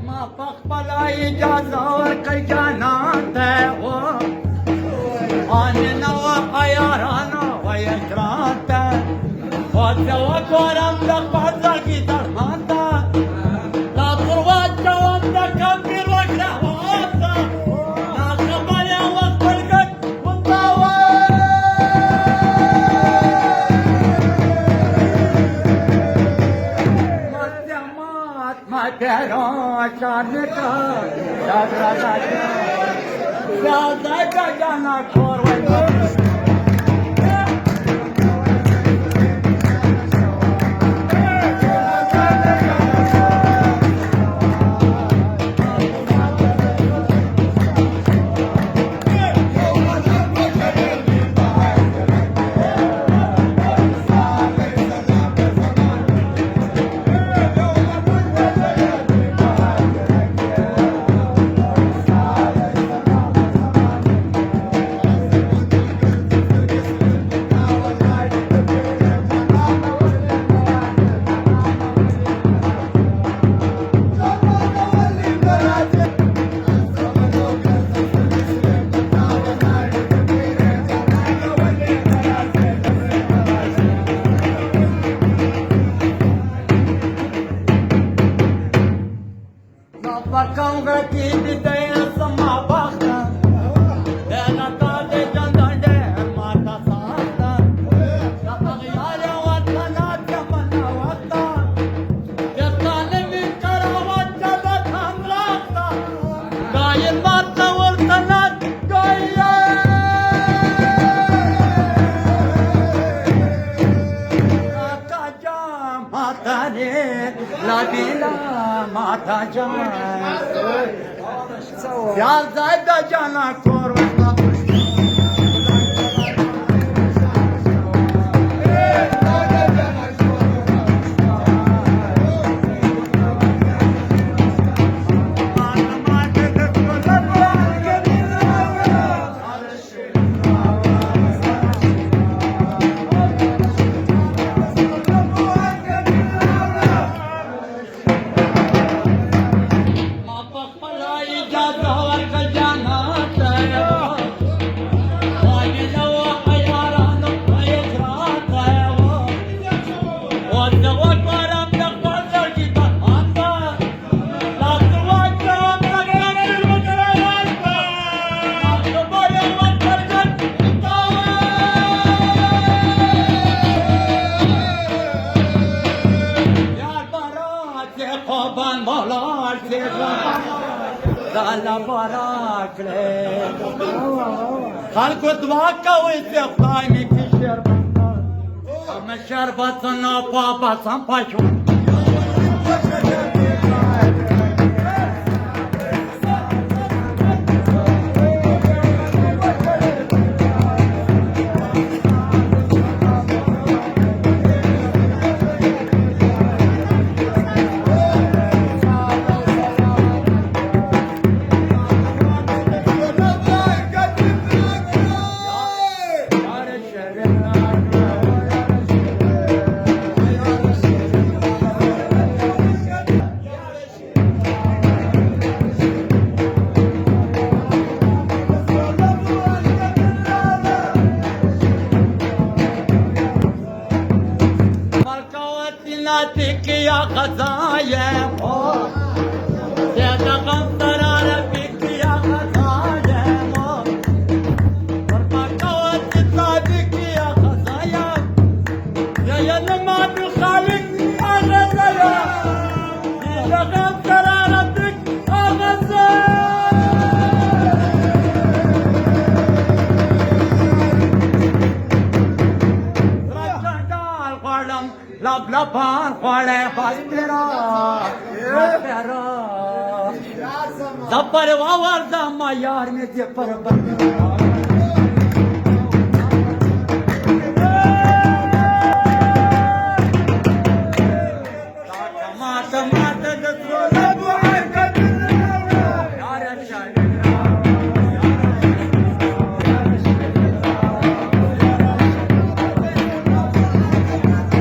ما بقبل اجازه ورقي جناته انا وحيرانا ويكراته وتوك ورم لقبض القدر ماتا لا تروات وانت كبير وكره واتا لا قبل يا وقت القد والطوال ما تروش عنك لا ذاك جانا كور Bakam gati bidaya sama bakta, dena tade jandande mata sata, kapagiyale watana jamana wata, yastane vikara jada thamrata, gayen mata wartana gaya. Kaja mata ne ladila mata jama. Ya zayda jana korwa Dalla barakle خلق دواك ويتقطعني في الشربة أما الشربة بابا سامباشو ناتك يا خزايا يا تغفر ربك يا خزايا وربك وتطابك يا خزايا يا يلما بالخالق يا خزايا يا تغفر ربك يا خزايا لب لبان خوڑے بسترا زبر واور زما یار میں زبر